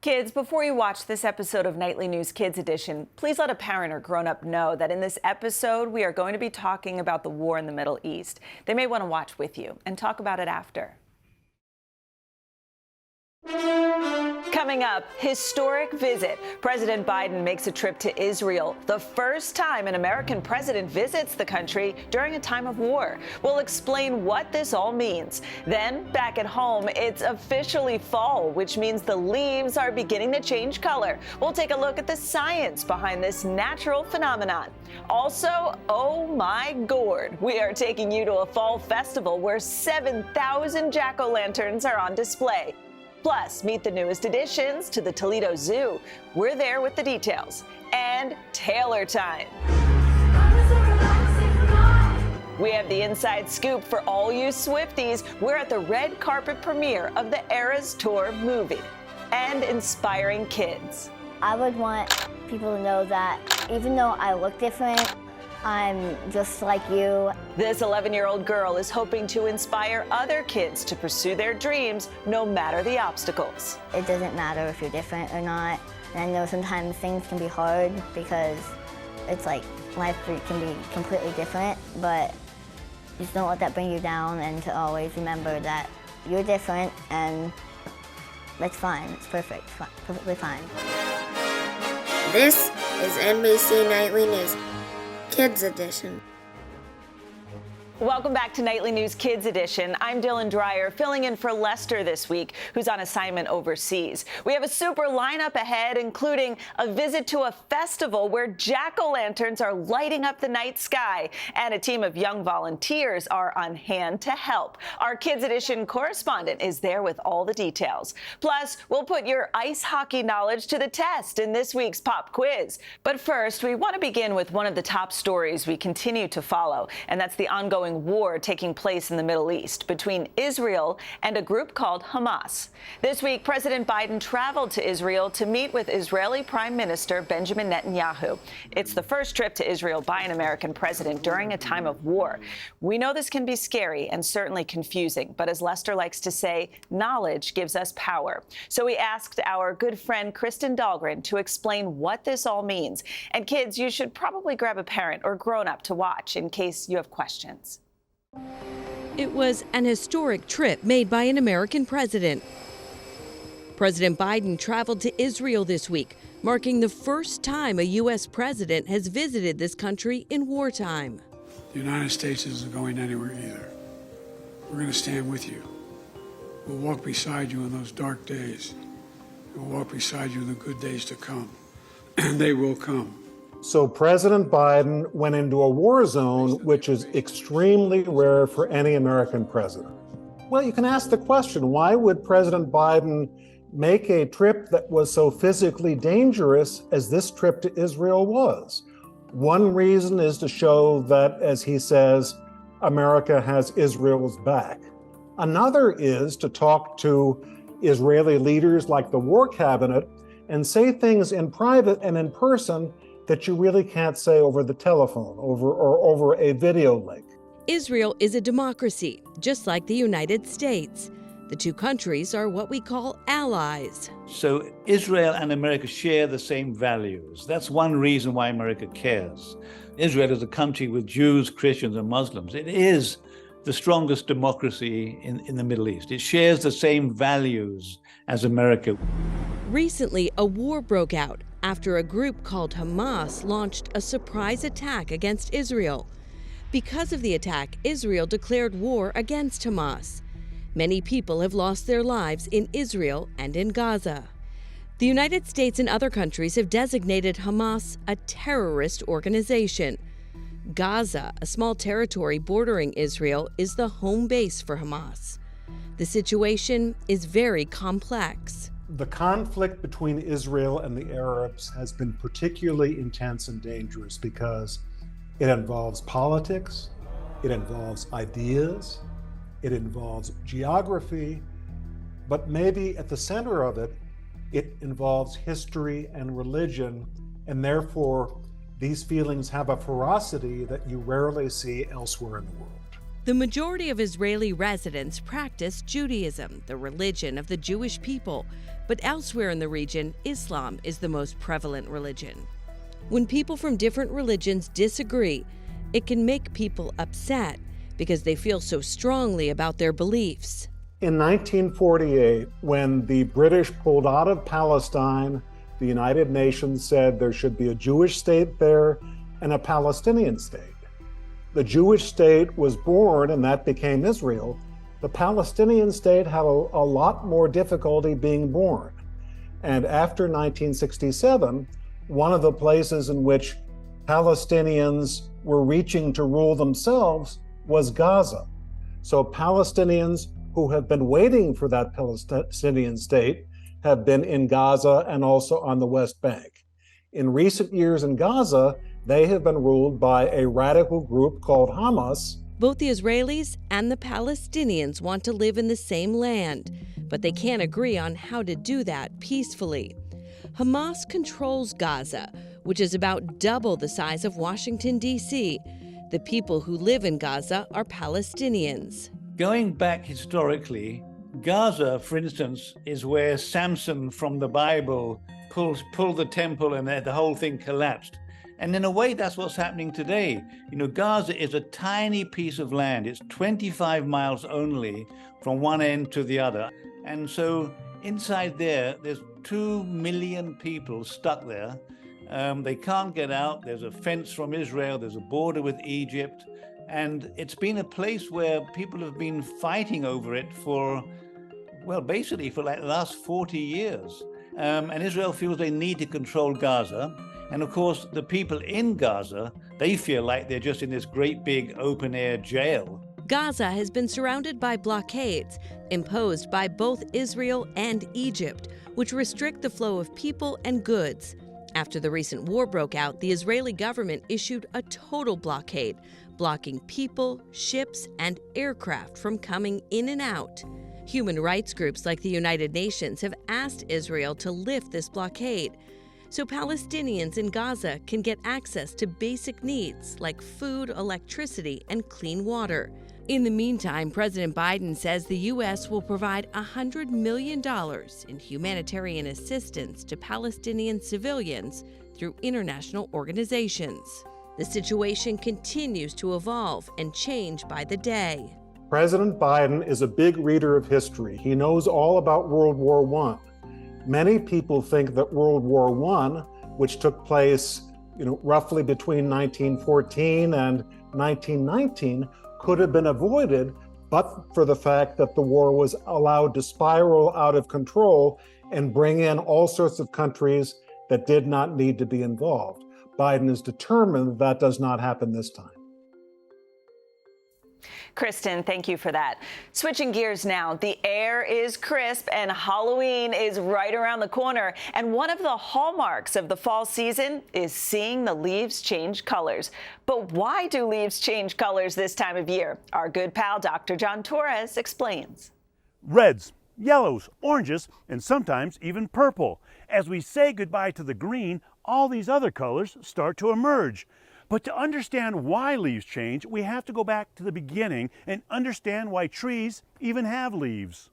Kids, before you watch this episode of Nightly News Kids Edition, please let a parent or grown-up know that in this episode, we are going to be talking about the war in the Middle East. They may want to watch with you and talk about it after. Coming up, historic visit. President Biden makes a trip to Israel, the first time an American president visits the country during a time of war. We'll explain what this all means. Then, back at home, it's officially fall, which means the leaves are beginning to change color. We'll take a look at the science behind this natural phenomenon. Also, oh my gourd. We are taking you to a fall festival where 7,000 jack-o'-lanterns are on display. Plus, meet the newest additions to the Toledo Zoo. We're there with the details. And Taylor time. We have the inside scoop for all you Swifties. We're at the red carpet premiere of the Eras Tour movie. And inspiring kids. I would want people to know that even though I look different, I'm just like you. This 11-year-old girl is hoping to inspire other kids to pursue their dreams no matter the obstacles. It doesn't matter if you're different or not. And I know sometimes things can be hard because it's like life can be completely different, but just don't let that bring you down, and to always remember that you're different and that's fine. It's perfect, perfectly fine. This is NBC Nightly News Kids Edition. Welcome back to Nightly News Kids Edition. I'm Dylan Dreyer, filling in for Lester this week, who's on assignment overseas. We have a super lineup ahead, including a visit to a festival where jack-o'-lanterns are lighting up the night sky, and a team of young volunteers are on hand to help. Our Kids Edition correspondent is there with all the details. Plus, we'll put your ice hockey knowledge to the test in this week's pop quiz. But first, we want to begin with one of the top stories we continue to follow, and that's the ongoing war taking place in the Middle East between Israel and a group called Hamas. This week, President Biden traveled to Israel to meet with Israeli Prime Minister Benjamin Netanyahu. It's the first trip to Israel by an American president during a time of war. We know this can be scary and certainly confusing, but as Lester likes to say, knowledge gives us power. So we asked our good friend Kristen Dahlgren to explain what this all means. And kids, you should probably grab a parent or grown-up to watch in case you have questions. It was an historic trip made by an American president. President Biden traveled to Israel this week, marking the first time a U.S. president has visited this country in wartime. The United States isn't going anywhere either. We're going to stand with you. We'll walk beside you in those dark days. We'll walk beside you in the good days to come. And they will come. So President Biden went into a war zone, which is extremely rare for any American president. Well, you can ask the question, why would President Biden make a trip that was so physically dangerous as this trip to Israel was? One reason is to show that, as he says, America has Israel's back. Another is to talk to Israeli leaders like the War Cabinet and say things in private and in person that you really can't say over the telephone, over a video link. Israel is a democracy, just like the United States. The two countries are what we call allies. So Israel and America share the same values. That's one reason why America cares. Israel is a country with Jews, Christians, and Muslims. It is the strongest democracy in the Middle East. It shares the same values as America. Recently, a war broke out after a group called Hamas launched a surprise attack against Israel. Because of the attack, Israel declared war against Hamas. Many people have lost their lives in Israel and in Gaza. The United States and other countries have designated Hamas a terrorist organization. Gaza, a small territory bordering Israel, is the home base for Hamas. The situation is very complex. The conflict between Israel and the Arabs has been particularly intense and dangerous because it involves politics, it involves ideas, it involves geography, but maybe at the center of it, it involves history and religion, and therefore these feelings have a ferocity that you rarely see elsewhere in the world. The majority of Israeli residents practice Judaism, the religion of the Jewish people, but elsewhere in the region, Islam is the most prevalent religion. When people from different religions disagree, it can make people upset because they feel so strongly about their beliefs. In 1948, when the British pulled out of Palestine, the United Nations said there should be a Jewish state there and a Palestinian state. The Jewish state was born, and that became Israel. The Palestinian state had a lot more difficulty being born. And after 1967, one of the places in which Palestinians were reaching to rule themselves was Gaza. So Palestinians who have been waiting for that Palestinian state have been in Gaza and also on the West Bank. In recent years in Gaza, they have been ruled by a radical group called Hamas. Both the Israelis and the Palestinians want to live in the same land, but they can't agree on how to do that peacefully. Hamas controls Gaza, which is about double the size of Washington, D.C. The people who live in Gaza are Palestinians. Going back historically, Gaza, for instance, is where Samson from the Bible pulled the temple and the whole thing collapsed. And in a way, that's what's happening today. You know, Gaza is a tiny piece of land. It's 25 miles only from one end to the other. And so inside there's 2 million people stuck there. They can't get out. There's a fence from Israel. There's a border with Egypt. And it's been a place where people have been fighting over it for, well, basically for like the last 40 years. And Israel feels they need to control Gaza. And of course, the people in Gaza, they feel like they're just in this great big open air jail. Gaza has been surrounded by blockades imposed by both Israel and Egypt, which restrict the flow of people and goods. After the recent war broke out, the Israeli government issued a total blockade, blocking people, ships, and aircraft from coming in and out. Human rights groups like the United Nations have asked Israel to lift this blockade, so Palestinians in Gaza can get access to basic needs like food, electricity, and clean water. In the meantime, President Biden says the U.S. will provide $100 million in humanitarian assistance to Palestinian civilians through international organizations. The situation continues to evolve and change by the day. President Biden is a big reader of history. He knows all about World War I. Many people think that World War I, which took place, roughly between 1914 and 1919, could have been avoided, but for the fact that the war was allowed to spiral out of control and bring in all sorts of countries that did not need to be involved. Biden is determined that does not happen this time. Kristen, thank you for that. Switching gears now, the air is crisp and Halloween is right around the corner. And one of the hallmarks of the fall season is seeing the leaves change colors. But why do leaves change colors this time of year? Our good pal, Dr. John Torres, explains. Reds, yellows, oranges, and sometimes even purple. As we say goodbye to the green, all these other colors start to emerge. But to understand why leaves change, we have to go back to the beginning and understand why trees even have leaves.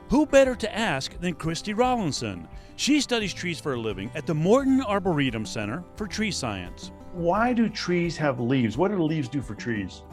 Who better to ask than Christy Rawlinson? She studies trees for a living at the Morton Arboretum Center for Tree Science. Why do trees have leaves? What do the leaves do for trees?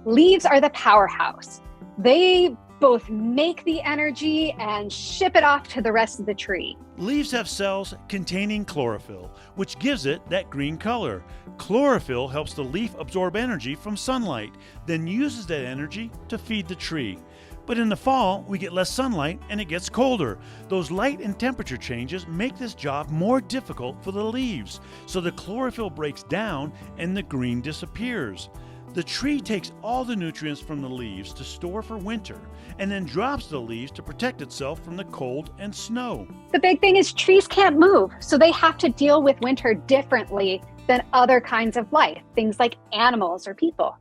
Leaves are the powerhouse. They both make the energy and ship it off to the rest of the tree. Leaves have cells containing chlorophyll, which gives it that green color. Chlorophyll helps the leaf absorb energy from sunlight, then uses that energy to feed the tree. But in the fall, we get less sunlight and it gets colder. Those light and temperature changes make this job more difficult for the leaves, so the chlorophyll breaks down and the green disappears. The tree takes all the nutrients from the leaves to store for winter and then drops the leaves to protect itself from the cold and snow. The big thing is trees can't move, so they have to deal with winter differently than other kinds of life, things like animals or people.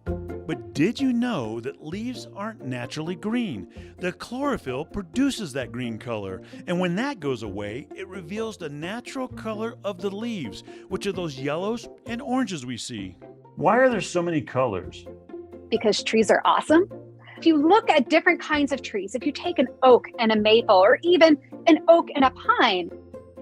But did you know that leaves aren't naturally green? The chlorophyll produces that green color, and when that goes away, it reveals the natural color of the leaves, which are those yellows and oranges we see. Why are there so many colors? Because trees are awesome. If you look at different kinds of trees, if you take an oak and a maple, or even an oak and a pine,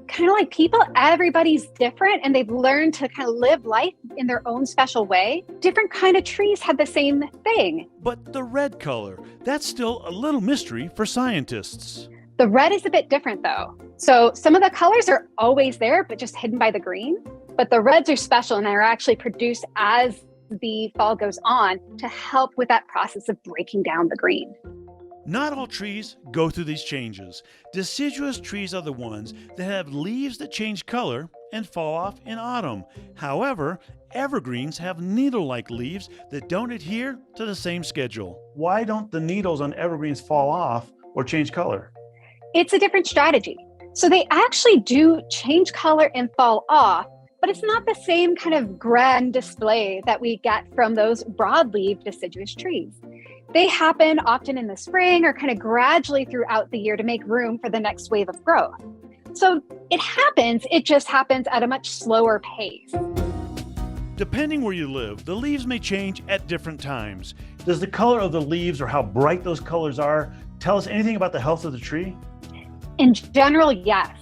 kind of like people, everybody's different and they've learned to kind of live life in their own special way. Different kind of trees have the same thing. But the red color, that's still a little mystery for scientists. The red is a bit different though. So some of the colors are always there, but just hidden by the green. But the reds are special and they're actually produced as the fall goes on to help with that process of breaking down the green. Not all trees go through these changes. Deciduous trees are the ones that have leaves that change color and fall off in autumn. However, evergreens have needle-like leaves that don't adhere to the same schedule. Why don't the needles on evergreens fall off or change color? It's a different strategy. So they actually do change color and fall off, but it's not the same kind of grand display that we get from those broadleaf deciduous trees. They happen often in the spring or kind of gradually throughout the year to make room for the next wave of growth. So it just happens at a much slower pace. Depending where you live, the leaves may change at different times. Does the color of the leaves or how bright those colors are tell us anything about the health of the tree? In general, yes.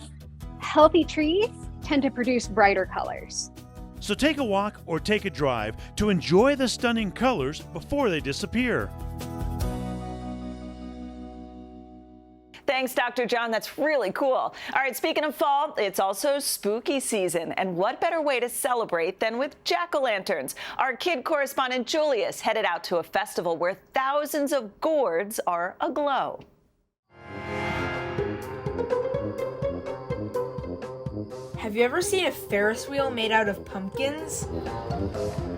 Healthy trees tend to produce brighter colors. So take a walk or take a drive to enjoy the stunning colors before they disappear. Thanks, Dr. John. That's really cool. All right, speaking of fall, it's also spooky season. And what better way to celebrate than with jack-o'-lanterns? Our kid correspondent Julius headed out to a festival where thousands of gourds are aglow. Have you ever seen a Ferris wheel made out of pumpkins?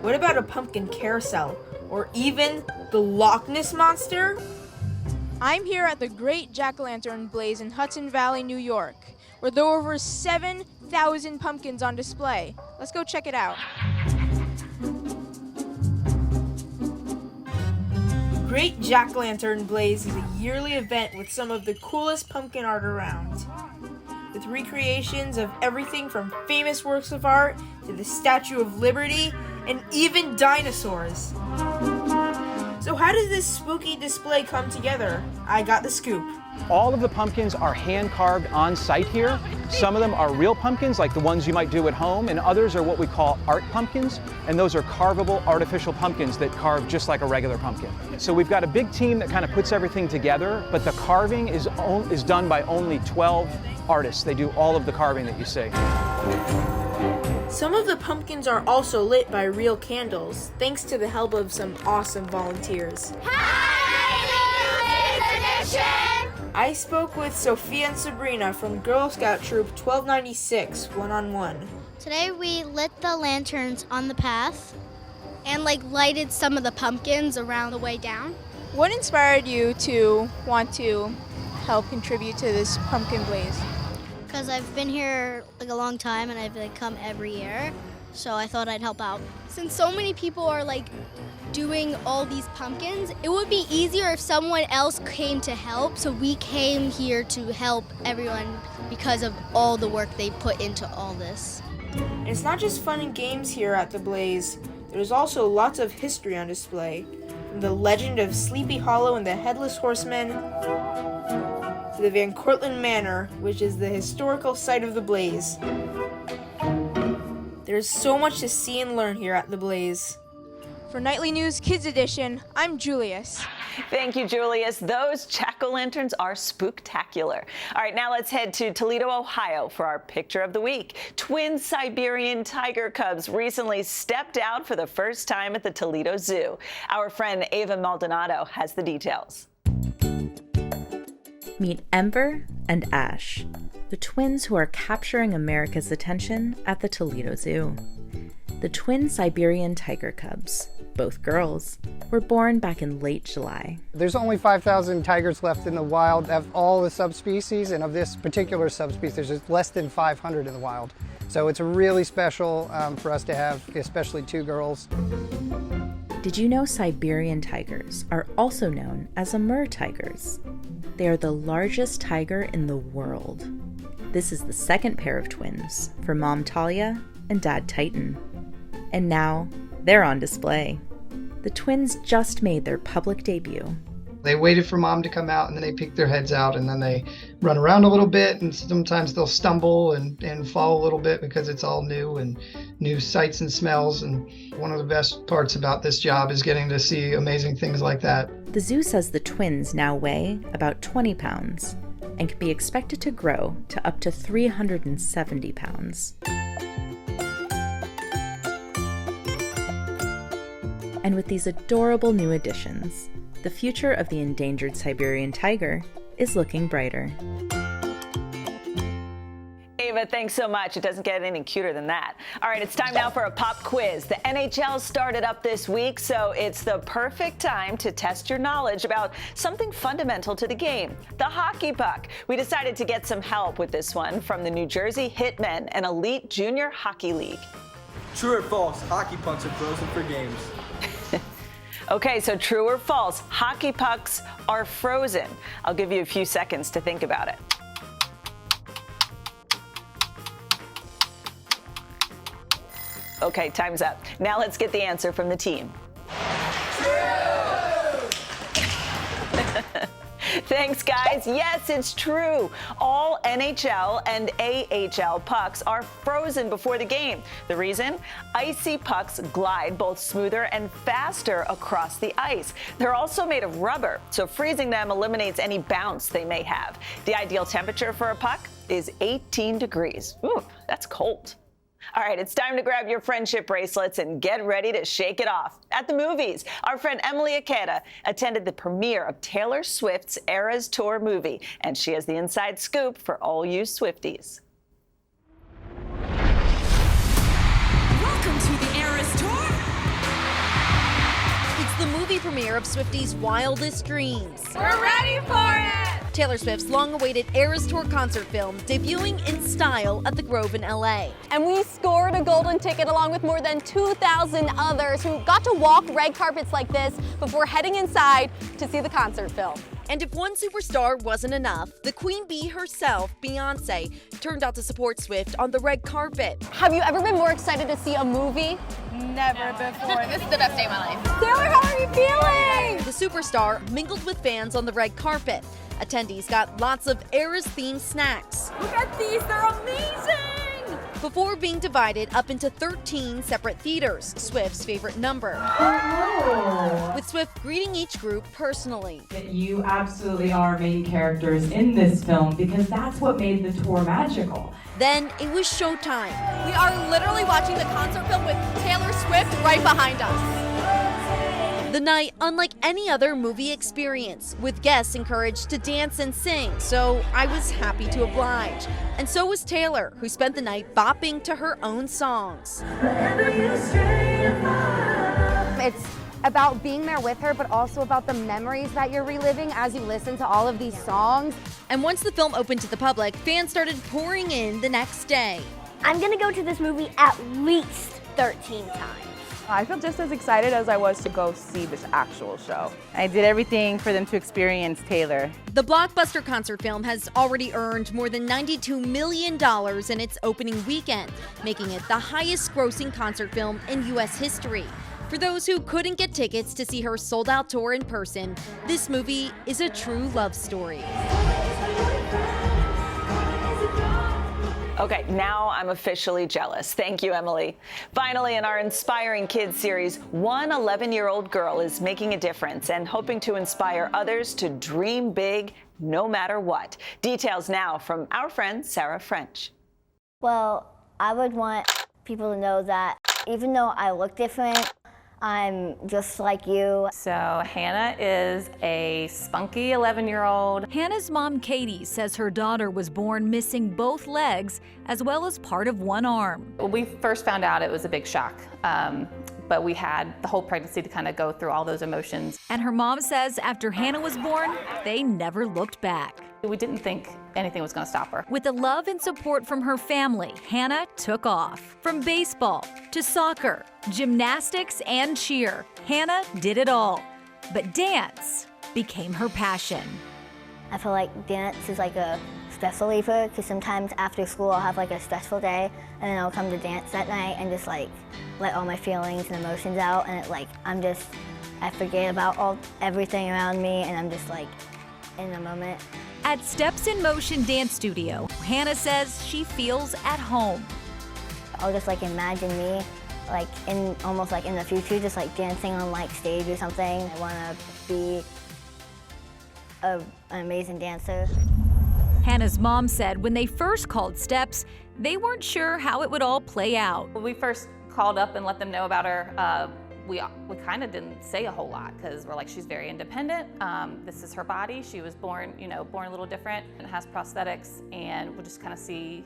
What about a pumpkin carousel? Or even the Loch Ness Monster? I'm here at the Great Jack-o'-lantern Blaze in Hudson Valley, New York, where there are over 7,000 pumpkins on display. Let's go check it out. Great Jack-o'-lantern Blaze is a yearly event with some of the coolest pumpkin art around, with recreations of everything from famous works of art to the Statue of Liberty and even dinosaurs. So how does this spooky display come together? I got the scoop. All of the pumpkins are hand-carved on site here. Some of them are real pumpkins, like the ones you might do at home, and others are what we call art pumpkins, and those are carvable artificial pumpkins that carve just like a regular pumpkin. So we've got a big team that kind of puts everything together, but the carving is done by only 12 artists. They do all of the carving that you see. Some of the pumpkins are also lit by real candles, thanks to the help of some awesome volunteers. I spoke with Sophia and Sabrina from Girl Scout Troop 1296 one-on-one. Today we lit the lanterns on the path and lighted some of the pumpkins around the way down. What inspired you to want to help contribute to this pumpkin blaze? Because I've been here a long time and I've come every year, so I thought I'd help out. Since so many people are doing all these pumpkins, it would be easier if someone else came to help, so we came here to help everyone because of all the work they put into all this. And it's not just fun and games here at the Blaze. There's also lots of history on display, from the legend of Sleepy Hollow and the Headless Horseman to the Van Cortlandt Manor, which is the historical site of the Blaze. There's so much to see and learn here at the Blaze. For Nightly News Kids Edition, I'm Julius. Thank you, Julius. Those jack-o'-lanterns are spooktacular. All right, now let's head to Toledo, Ohio for our picture of the week. Twin Siberian tiger cubs recently stepped out for the first time at the Toledo Zoo. Our friend Ava Maldonado has the details. Meet Ember and Ash, the twins who are capturing America's attention at the Toledo Zoo. The twin Siberian tiger cubs, both girls, were born back in late July. There's only 5,000 tigers left in the wild of all the subspecies, and of this particular subspecies, there's less than 500 in the wild. So it's really special for us to have, especially two girls. Did you know Siberian tigers are also known as Amur tigers? They are the largest tiger in the world. This is the second pair of twins for Mom Talia and Dad Titan. And now they're on display. The twins just made their public debut. They waited for Mom to come out, and then they peek their heads out, and then they run around a little bit, and sometimes they'll stumble and fall a little bit because it's all new and new sights and smells. And one of the best parts about this job is getting to see amazing things like that. The zoo says the twins now weigh about 20 pounds and can be expected to grow to up to 370 pounds. And with these adorable new additions, the future of the endangered Siberian tiger is looking brighter. Ava, thanks so much. It doesn't get any cuter than that. All right, it's time now for a pop quiz. The NHL started up this week, so it's the perfect time to test your knowledge about something fundamental to the game, the hockey puck. We decided to get some help with this one from the New Jersey Hitmen, an elite junior hockey league. True or false, hockey pucks are frozen for games? Okay, so true or false, hockey pucks are frozen. I'll give you a few seconds to think about it. Okay, time's up. Now let's get the answer from the team. Thanks, guys. Yes, it's true. All NHL and AHL pucks are frozen before the game. The reason? Icy pucks glide both smoother and faster across the ice. They're also made of rubber, so freezing them eliminates any bounce they may have. The ideal temperature for a puck is 18 degrees. Ooh, that's cold. All right, it's time to grab your friendship bracelets and get ready to shake it off. At the movies, our friend Emily Akeda attended the premiere of Taylor Swift's Eras Tour movie, and she has the inside scoop for all you Swifties. Welcome to the Eras Tour. It's the movie premiere of Swifties' wildest dreams. We're ready for it! Taylor Swift's long-awaited Eras Tour concert film debuting in style at the Grove in LA. And we scored a golden ticket along with more than 2,000 others who got to walk red carpets like this before heading inside to see the concert film. And if one superstar wasn't enough, the Queen Bee herself, Beyonce, turned out to support Swift on the red carpet. Have you ever been more excited to see a movie? Never before. This is the best day of my life. Taylor, how are you feeling? The superstar mingled with fans on the red carpet. Attendees got lots of Eras-themed snacks. Look at these, they're amazing! Before being divided up into 13 separate theaters, Swift's favorite number. Hello. With Swift greeting each group personally. You absolutely are main characters in this film because that's what made the tour magical. Then it was showtime. We are literally watching the concert film with Taylor Swift right behind us. The night unlike any other movie experience, with guests encouraged to dance and sing, so I was happy to oblige. And so was Taylor, who spent the night bopping to her own songs. It's about being there with her, but also about the memories that you're reliving as you listen to all of these songs. And once the film opened to the public, fans started pouring in the next day. I'm gonna go to this movie at least 13 times. I feel just as excited as I was to go see this actual show. I did everything for them to experience Taylor. The blockbuster concert film has already earned more than $92 million in its opening weekend, making it the highest-grossing concert film in U.S. history. For those who couldn't get tickets to see her sold-out tour in person, this movie is a true love story. Okay, now I'm officially jealous. Thank you, Emily. Finally, in our Inspiring Kids series, one 11-year-old girl is making a difference and hoping to inspire others to dream big no matter what. Details now from our friend Sarah French. Well, I would want people to know that even though I look different, I'm just like you. So Hannah is a spunky 11-year-old. Hannah's mom, Katie, says her daughter was born missing both legs as well as part of one arm. When we first found out, it was a big shock but we had the whole pregnancy to kind of go through all those emotions. And her mom says after Hannah was born, they never looked back. We didn't think anything was going to stop her. With the love and support from her family, Hannah took off. From baseball to soccer, gymnastics, and cheer, Hannah did it all. But dance became her passion. I feel like dance is like a stress reliever, because sometimes after school I'll have like a stressful day, and then I'll come to dance that night and just like let all my feelings and emotions out, and I forget about everything around me, and I'm just like in the moment. At Steps in Motion Dance Studio, Hannah says she feels at home. I'll just like imagine me like almost like in the future, just like dancing on like stage or something. I want to be an amazing dancer. Hannah's mom said when they first called Steps, they weren't sure how it would all play out. When we first called up and let them know about her, we kind of didn't say a whole lot, because we're like, she's very independent. This is her body. She was born, born a little different and has prosthetics, and we'll just kind of see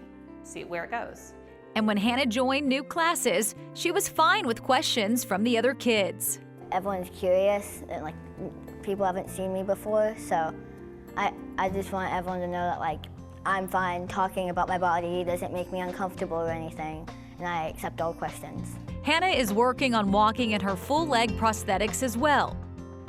where it goes. And when Hannah joined new classes, she was fine with questions from the other kids. Everyone's curious, and like people haven't seen me before, so I just want everyone to know that like I'm fine talking about my body. It doesn't make me uncomfortable or anything, and I accept all questions. Hannah is working on walking in her full leg prosthetics as well.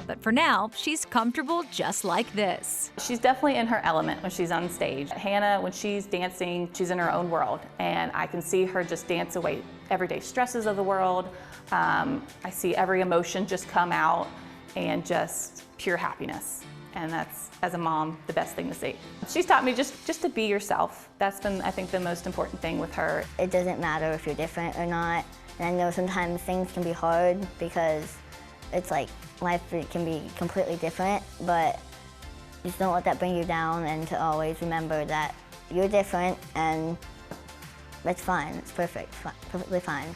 But for now, she's comfortable just like this. She's definitely in her element when she's on stage. Hannah, when she's dancing, she's in her own world, and I can see her just dance away everyday stresses of the world. I see every emotion just come out, and just pure happiness. And that's, as a mom, the best thing to see. She's taught me just to be yourself. That's been, I think, the most important thing with her. It doesn't matter if you're different or not. And I know sometimes things can be hard because it's like life can be completely different, but just don't let that bring you down, and to always remember that you're different and that's fine. It's perfectly fine.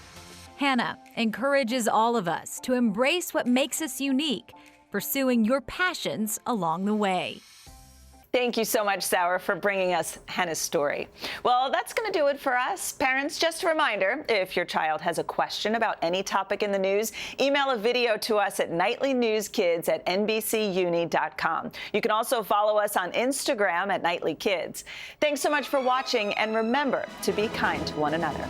Hannah encourages all of us to embrace what makes us unique, pursuing your passions along the way. Thank you so much, Sauer, for bringing us Hannah's story. Well, that's going to do it for us. Parents, just a reminder, if your child has a question about any topic in the news, email a video to us at nightlynewskids@nbcuni.com. You can also follow us on Instagram at nightlykids. Thanks so much for watching, and remember to be kind to one another.